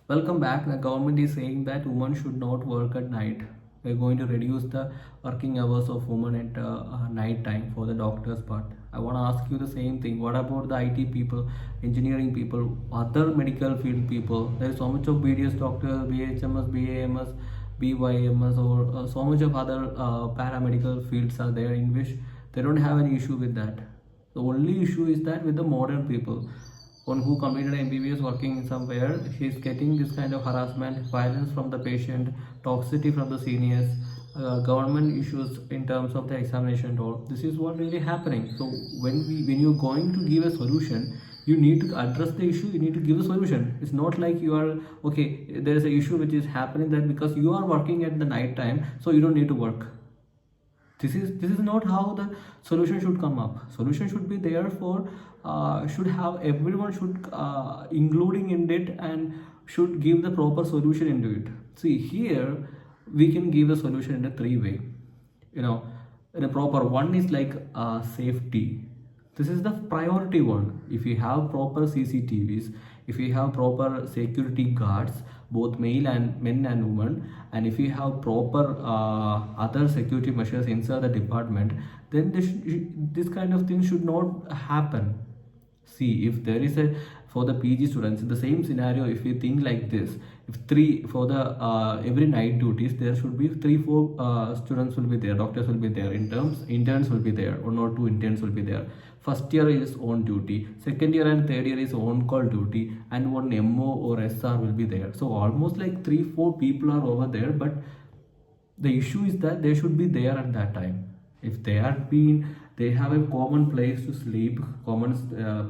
Welcome back. The government is saying that women should not work at night. We're going to reduce the working hours of women at night time for the doctors part. I want to ask you the same thing. What about the IT people, engineering people, other medical field people? There is so much of BDS doctors, BHMS, BAMS, BYMS, or so much of other paramedical fields are there in which they don't have any issue with that. The only issue is that with the modern people, one who completed MBBS working somewhere, she's getting this kind of harassment, violence from the patient, toxicity from the seniors, government issues in terms of the examination and all. This is what really happening. So when you're going to give a solution, you need to address the issue. You need to give a solution. It's not like you are okay. There is an issue which is happening that because you are working at the night time, so you don't need to work. This is not how the solution should come up. Solution should be there for should have everyone should including in it and should give the proper solution into it. See here we can give the solution in a three way. You know, in a proper one is like safety. This is the priority one. If you have proper CCTVs, if you have proper security guards, both male and men and women, and if you have proper other security measures inside the department, then this kind of thing should not happen. See, if there is a for the PG students in the same scenario, if you think like this, if three for the every night duties, there should be 3-4 students will be there, doctors will be there. In terms, interns will be there, 1 or 2 interns will be there. First year is on duty, second year and third year is on call duty, and one MO or SR will be there. So almost like 3-4 people are over there, but the issue is that they should be there at that time. If they are being, they have a common place to sleep, common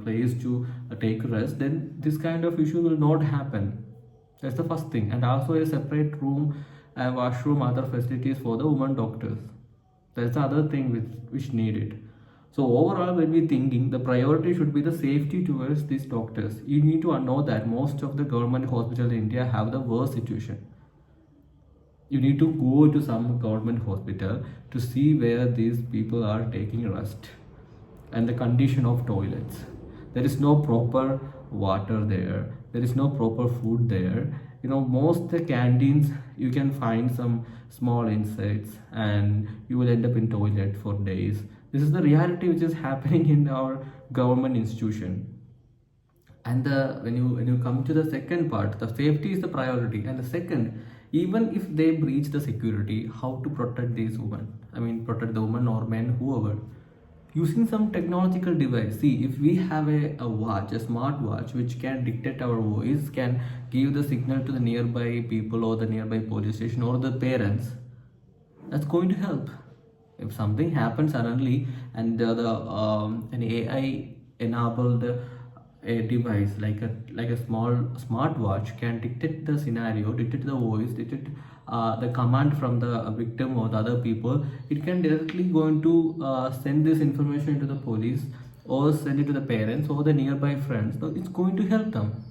place to take rest, then this kind of issue will not happen. That's the first thing. And also a separate room, a washroom, other facilities for the women doctors. That's the other thing which needed. So overall, when we thinking, the priority should be the safety towards these doctors. You need to know that most of the government hospitals in India have the worst situation. You need to go to some government hospital to see where these people are taking rest and the condition of toilets. There is no proper water there. There is no proper food there. You know, most the canteens you can find some small insects and you will end up in toilet for days. This is the reality which is happening in our government institution. And when you come to the second part, the safety is the priority. And the second, even if they breach the security, how to protect these women? I mean, protect the woman or men, whoever. Using some technological device. See, if we have a watch, a smart watch, which can detect our voice, can give the signal to the nearby people or the nearby police station or the parents, that's going to help. If something happens suddenly and an AI enabled a device like a small smartwatch can detect the scenario, detect the voice, detect the command from the victim or the other people, it can directly going to send this information to the police or send it to the parents or the nearby friends. So it's going to help them.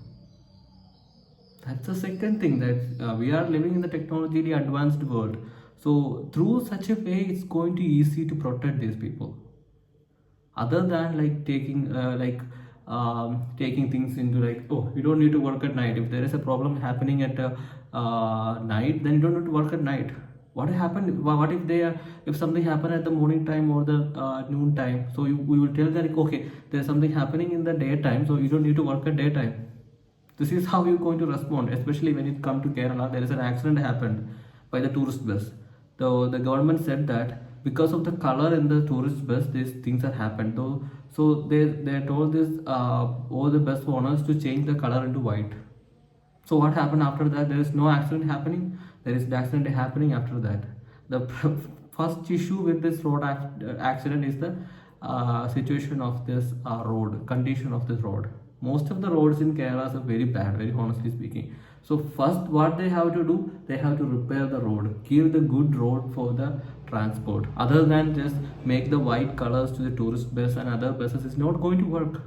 That's the second thing, that we are living in the technologically advanced world. So through such a way, it's going to easy to protect these people. Other than like taking things into like, oh, you don't need to work at night. If there is a problem happening at night, then you don't need to work at night. What happened? What if they are, if something happened at the morning time or the noon time? So we will tell that, okay, there's something happening in the daytime, so you don't need to work at daytime. This is how you're going to respond, especially when it come to Kerala. There is an accident happened by the tourist bus. The government said that because of the color in the tourist bus, these things have happened. Though, so they told this all the bus owners to change the color into white. So what happened after that? There is no accident happening. There is the accident happening after that. The first issue with this road accident is the situation of this road, condition of this road. Most of the roads in Kerala are very bad, very honestly speaking. So first, what they have to do, they have to repair the road, give the good road for the transport. Other than just make the white colors to the tourist bus and other buses, is not going to work.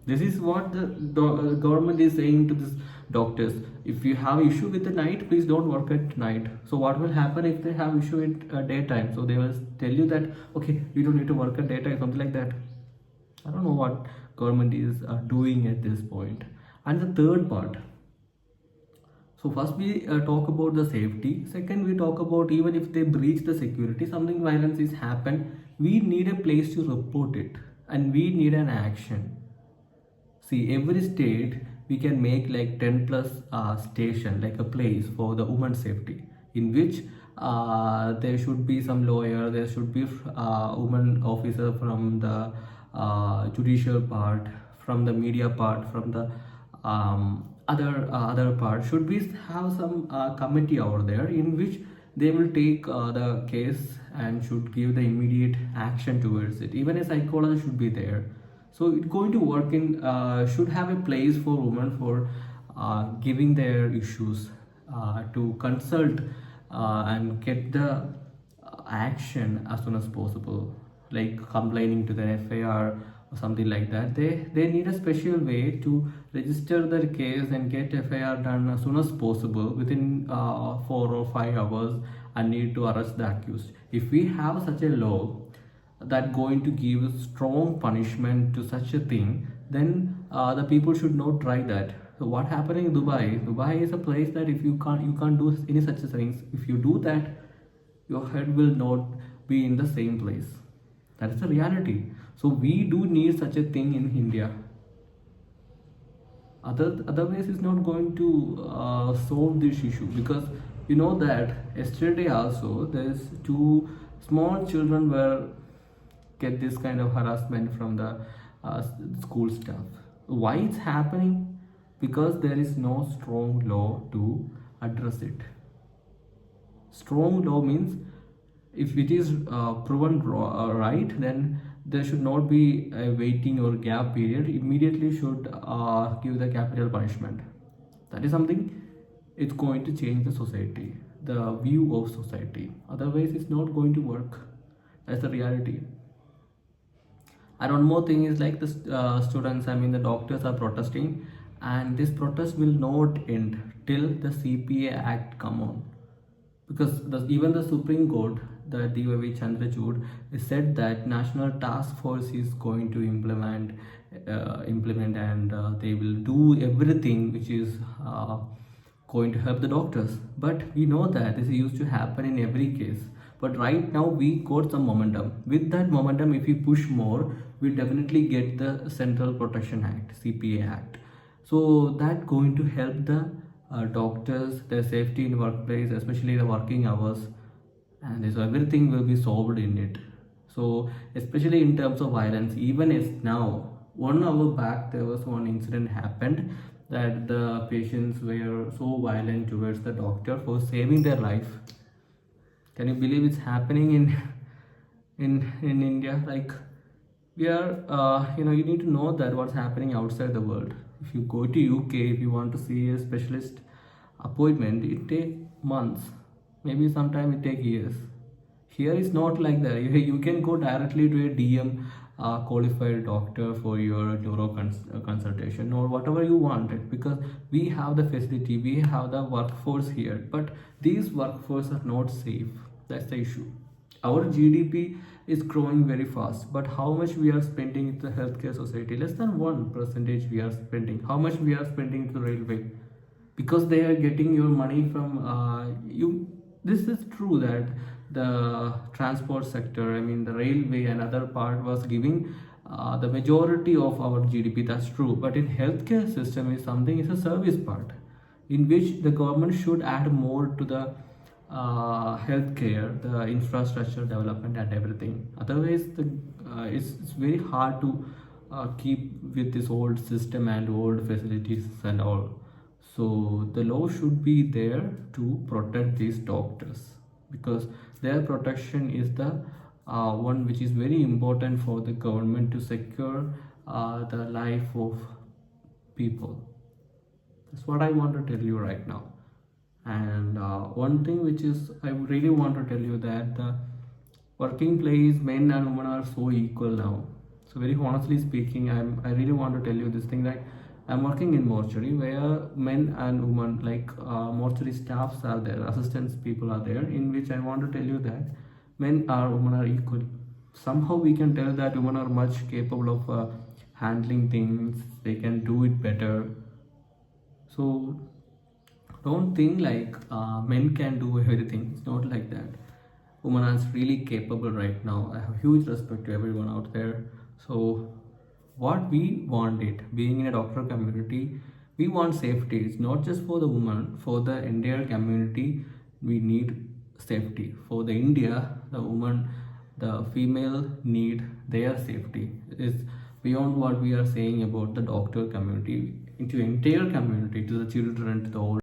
This is what the government is saying to this doctors. If you have issue with the night, please don't work at night. So what will happen if they have issue at daytime? So they will tell you that, okay, you don't need to work at daytime, something like that. I don't know what government is doing at this point. And the third part, So first we talk about the safety. Second, we talk about even if they breach the security, something violence is happened, we need a place to report it and we need an action. See, every state we can make like 10 plus station, like a place for the women's safety, in which there should be some lawyer, there should be woman officer from the judicial part, from the media part, from the other part. Should we have some committee over there in which they will take the case and should give the immediate action towards it. Even a psychologist should be there, so it's going to work in should have a place for women for giving their issues to consult and get the action as soon as possible, like complaining to the FIR or something like that. They need a special way to register their case and get FIR done as soon as possible within 4 or 5 hours, and need to arrest the accused. If we have such a law that going to give strong punishment to such a thing, then the people should not try that. So what happening in Dubai is a place that if you can't do any such things. If you do that, your head will not be in the same place. That is the reality. So we do need such a thing in India. Otherwise it's not going to solve this issue, because you know that yesterday also there's two small children were get this kind of harassment from the school staff. Why it's happening? Because there is no strong law to address it. Strong law means if it is proven right, then there should not be a waiting or gap period. Immediately should give the capital punishment. That is something, it's going to change the society, the view of society. Otherwise it's not going to work. That's the reality. And one more thing is like the students, I mean the doctors are protesting, and this protest will not end till the CPA Act come on, because even the Supreme Court, the D.Y.V. Chandrachud, said that National Task Force is going to implement and they will do everything which is going to help the doctors. But we know that this used to happen in every case. But right now we got some momentum. With that momentum, if we push more, we definitely get the Central Protection Act, CPA Act. So that going to help the doctors, their safety in workplace, especially the working hours, and so everything will be solved in it. So especially in terms of violence, even as now, 1 hour back there was one incident happened that the patients were so violent towards the doctor for saving their life. Can you believe it's happening in India? Like we are, you need to know that what's happening outside the world. If you go to UK, if you want to see a specialist appointment, it takes months, maybe sometime it takes years. Here it's not like that. You can go directly to a DM qualified doctor for your neuro consultation or whatever you wanted, because we have the facility, we have the workforce here, but these workforce are not safe. That's the issue. Our GDP is growing very fast, but how much we are spending in the healthcare society? Less than 1% we are spending. How much we are spending to the railway? Because they are getting your money from you. This is true that the transport sector, I mean the railway and other part was giving the majority of our GDP. That's true. But in healthcare system is something, is a service part in which the government should add more to the healthcare, the infrastructure development and everything. Otherwise, it's very hard to keep with this old system and old facilities and all. So the law should be there to protect these doctors, because their protection is the one which is very important for the government to secure the life of people. That's what I want to tell you right now. And one thing which is I really want to tell you that the working place, men and women are so equal now. So very honestly speaking, I really want to tell you this thing, that I'm working in mortuary where men and women, like mortuary staffs are there, assistants people are there, in which I want to tell you that men or women are equal. Somehow we can tell that women are much capable of handling things, they can do it better. So don't think like men can do everything. It's not like that. Women are really capable right now. I have huge respect to everyone out there. So what we want, it being in a doctor community, we want safety. It's not just for the woman, for the entire community. We need safety. For the India, the woman, the female need their safety. It's beyond what we are saying about the doctor community, into entire community, to the children, to the old